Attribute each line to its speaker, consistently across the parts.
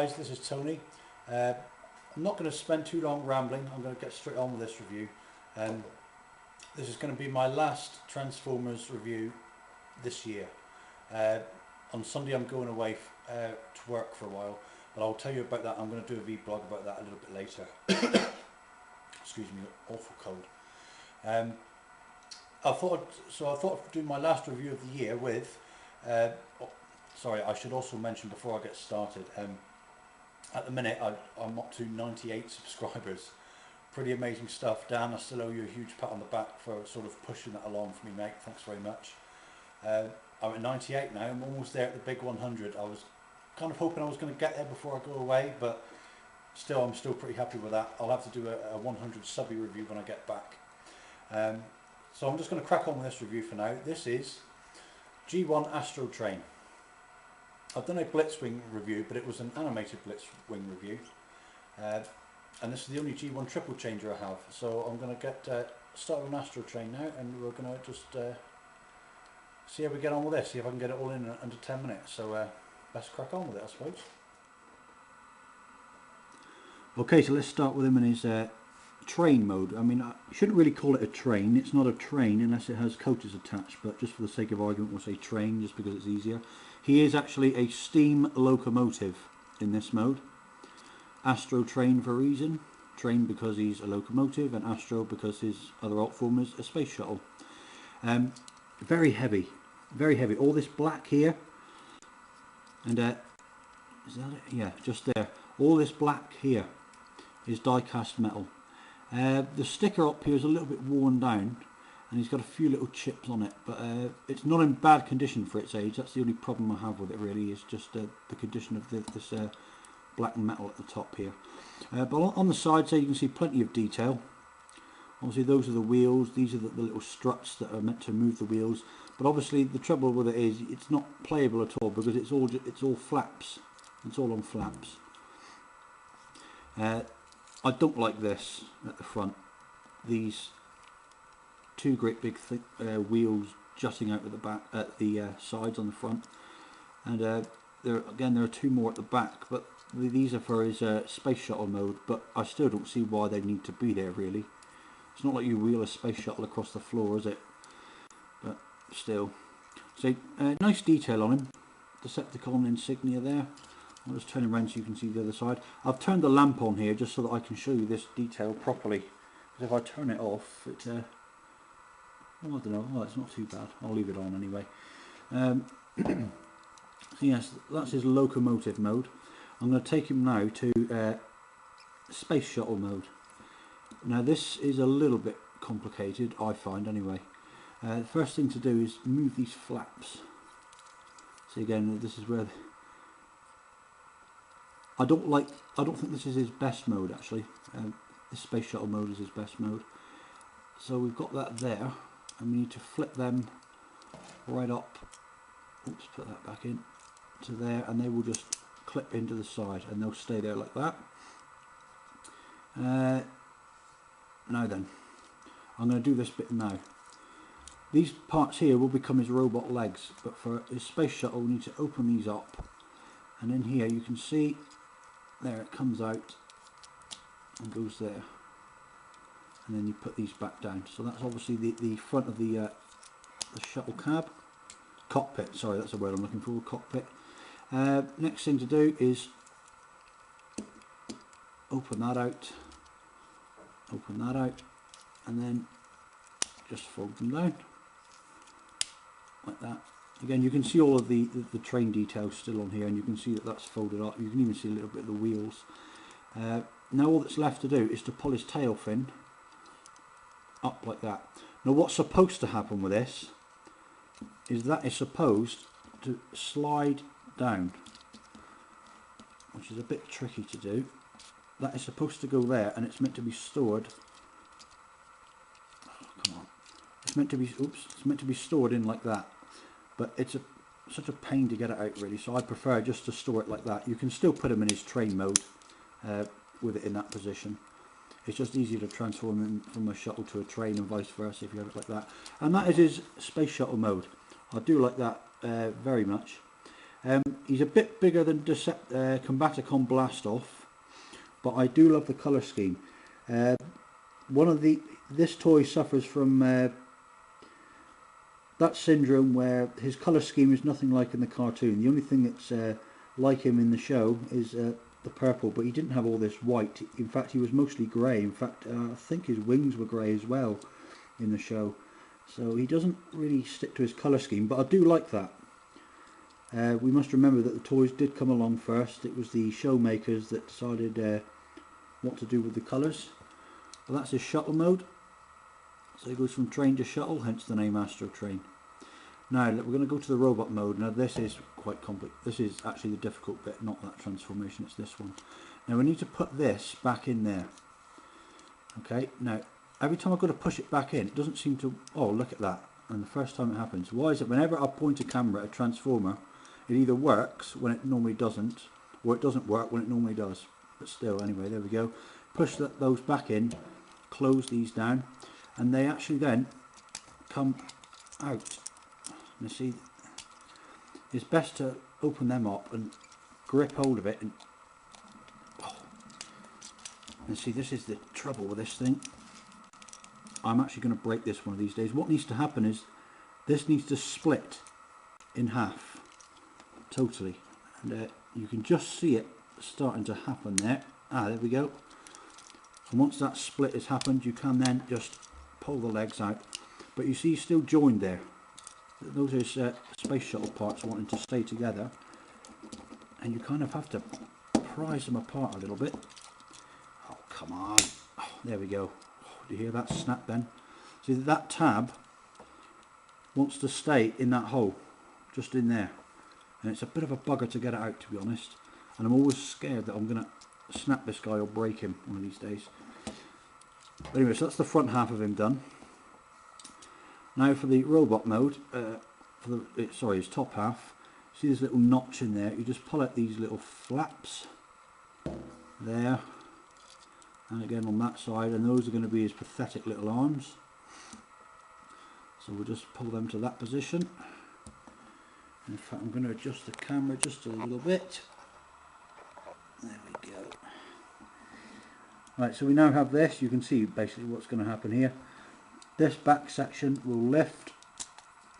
Speaker 1: guys, this is Tony. I'm not going to spend too long rambling. I'm going to get straight on with this review. This is going to be my last Transformers review this year. On Sunday I'm going away to work for a while, but I'll tell you about that. I'm going to do a vlog about that a little bit later. Excuse me, awful cold. I thought I'd do my last review of the year with sorry, I should also mention before I get started, at the minute I'm up to 98 subscribers. Pretty amazing stuff. Dan, I still owe you a huge pat on the back for sort of pushing that along for me, mate. Thanks very much. I'm at 98 now. I'm almost there at the big 100. I was kind of hoping I was going to get there before I go away, but still, I'm still pretty happy with that. I'll have to do a 100 subby review when I get back. So I'm just going to crack on with this review for now. This is G1 Astrotrain. I've done a Blitzwing review, but it was an animated Blitzwing review. And this is the only G1 triple changer I have. So I'm going to get started with an Astrotrain now, and we're going to just see how we get on with this, see if I can get it all in under 10 minutes. So let's crack on with it, I suppose. Okay, so let's start with him in his train mode. I mean, I shouldn't really call it a train. It's not a train unless it has coaches attached, but just for the sake of argument we'll say train, just because it's easier. He is actually a steam locomotive in this mode. Astrotrain for a reason. Train because he's a locomotive, and Astro because his other alt form is a space shuttle. Very heavy, very heavy. All this black here, and is that it? Yeah, just there. All this black here is die-cast metal. The sticker up here is a little bit worn down, and he's got a few little chips on it, but it's not in bad condition for its age. That's the only problem I have with it, really, is just the condition of this black metal at the top here. But on the sides there you can see plenty of detail. Obviously those are the wheels, these are the little struts that are meant to move the wheels, but obviously the trouble with it is it's not playable at all, because it's all flaps. It's all on flaps. I don't like this at the front. These two great big wheels jutting out at the back, at the sides on the front, and there are two more at the back, but these are for his space shuttle mode. But I still don't see why they need to be there, really. It's not like you wheel a space shuttle across the floor, is it? But still, so nice detail on him. Decepticon insignia there. I'll just turn around so you can see the other side. I've turned the lamp on here just so that I can show you this detail properly. Because if I turn it off, it well, I don't know. Oh, it's not too bad. I'll leave it on anyway. So yes, that's his locomotive mode. I'm going to take him now to space shuttle mode. Now this is a little bit complicated, I find anyway. The first thing to do is move these flaps. See, again, this is where I don't think this is his best mode, actually. This space shuttle mode is his best mode. So we've got that there, and we need to flip them right up. Oops, put that back in to there, and they will just clip into the side, and they'll stay there like that. Now then, I'm going to do this bit now. These parts here will become his robot legs, but for his space shuttle we need to open these up, and in here you can see there it comes out and goes there, and then you put these back down. So that's obviously the front of the shuttle cab. Cockpit, sorry, that's the word I'm looking for, cockpit. Next thing to do is open that out, and then just fold them down like that. Again, you can see all of the train details still on here, and you can see that that's folded up. You can even see a little bit of the wheels. Now all that's left to do is to pull his tail fin up like that. Now what's supposed to happen with this is that is supposed to slide down, which is a bit tricky to do. That is supposed to go there, and it's meant to be stored. Oh, come on! It's meant to be. Oops! It's meant to be stored in like that, but it's such a pain to get it out, really. So I prefer just to store it like that. You can still put him in his train mode with it in that position. It's just easier to transform him from a shuttle to a train, and vice versa if you have it like that. And that is his space shuttle mode. I do like that very much. He's a bit bigger than Combaticon Blastoff, but I do love the colour scheme. This toy suffers from that syndrome where his colour scheme is nothing like in the cartoon. The only thing that's like him in the show is the purple, but he didn't have all this white. In fact, he was mostly grey. In fact, I think his wings were grey as well in the show. So he doesn't really stick to his colour scheme, but I do like that. We must remember that the toys did come along first. It was the show makers that decided what to do with the colours. Well, that's his shuttle mode. So he goes from train to shuttle, hence the name Astrotrain. Now we're going to go to the robot mode. Now this is quite complex. This is actually the difficult bit, not that transformation, it's this one. Now we need to put this back in there. Okay, now every time I've got to push it back in, it doesn't seem to, oh look at that. And the first time it happens, why is it whenever I point a camera at a transformer, it either works when it normally doesn't, or it doesn't work when it normally does. But still, anyway, there we go. Push those back in, close these down, and they actually then come out. You see, it's best to open them up and grip hold of it, and see, this is the trouble with this thing. I'm actually going to break this one of these days. What needs to happen is this needs to split in half totally, and you can just see it starting to happen there. There we go. And once that split has happened, you can then just pull the legs out, but you see still joined there. Those are space shuttle parts wanting to stay together, and you kind of have to prise them apart a little bit. Oh, come on. Oh, there we go. Oh, do you hear that snap then? See, that tab wants to stay in that hole, just in there, and it's a bit of a bugger to get it out, to be honest, and I'm always scared that I'm going to snap this guy or break him one of these days. But anyway, so that's the front half of him done. Now for the robot mode, his top half, see this little notch in there, you just pull out these little flaps there, and again on that side, and those are going to be his pathetic little arms. So we'll just pull them to that position. And in fact, I'm going to adjust the camera just a little bit. There we go. Right, so we now have this. You can see basically what's going to happen here. This back section will lift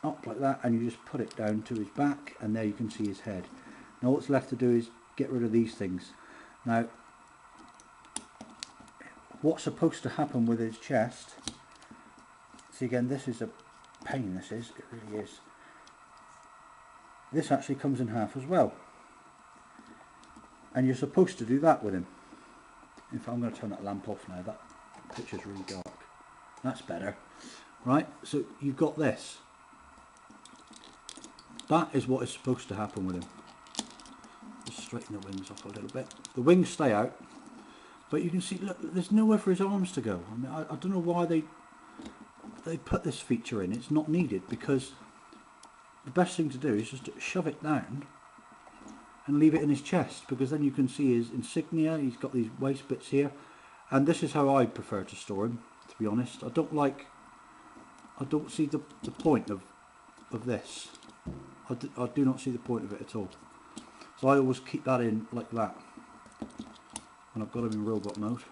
Speaker 1: up like that, and you just put it down to his back, and there you can see his head. Now what's left to do is get rid of these things. Now what's supposed to happen with his chest, see again, this is a pain, this is, it really is. This actually comes in half as well, and you're supposed to do that with him. In fact, I'm going to turn that lamp off now, that picture's really dark. That's better. Right, so you've got this. That is what is supposed to happen with him. Just straighten the wings off a little bit. The wings stay out, but you can see, look, there's nowhere for his arms to go. I mean, I don't know why they put this feature in. It's not needed, because the best thing to do is just to shove it down and leave it in his chest, because then you can see his insignia. He's got these waist bits here, and this is how I prefer to store him, to be honest. I don't see the point of this. I do not see the point of it at all. So I always keep that in like that when I've got him in robot mode.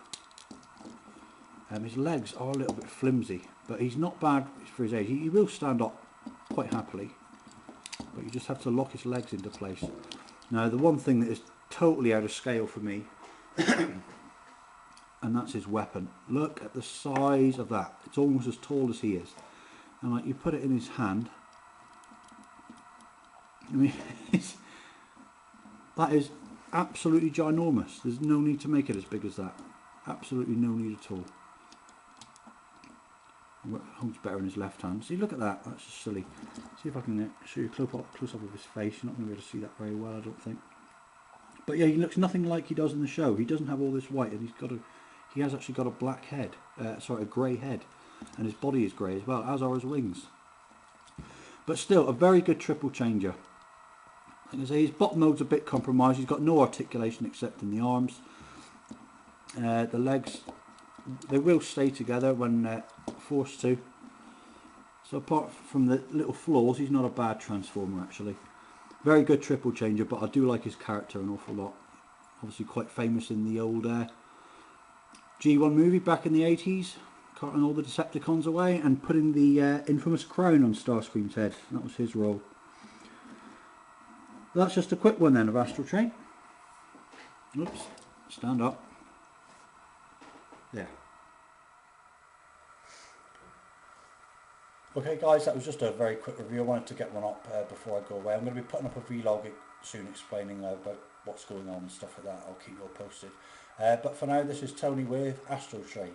Speaker 1: His legs are a little bit flimsy, but he's not bad for his age. He will stand up quite happily, but you just have to lock his legs into place. Now the one thing that is totally out of scale for me and that's his weapon. Look at the size of that. It's almost as tall as he is, and like, you put it in his hand, I mean that is absolutely ginormous. There's no need to make it as big as that. Absolutely no need at all. Holds better in his left hand. See, look at that. That's just silly. See if I can show you a close up of his face. You're not going to be able to see that very well, I don't think. But yeah, he looks nothing like he does in the show. He doesn't have all this white, and he has actually got a black head. Sorry, a grey head, and his body is grey as well, as are his wings. But still, a very good triple changer. Like I say, his bottom mode's a bit compromised. He's got no articulation except in the arms. The legs, they will stay together when forced to. So apart from the little flaws, he's not a bad transformer actually. Very good triple changer, but I do like his character an awful lot. Obviously quite famous in the old G1 movie back in the 80s, carting all the Decepticons away and putting the infamous crown on Starscream's head. That was his role. That's just a quick one then of Astrotrain. Oops, stand up. There. Okay guys, that was just a very quick review. I wanted to get one up before I go away. I'm going to be putting up a vlog soon explaining about what's going on and stuff like that. I'll keep you all posted. But for now, this is Tony with Astrotrain,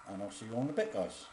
Speaker 1: and I'll see you all in a bit, guys.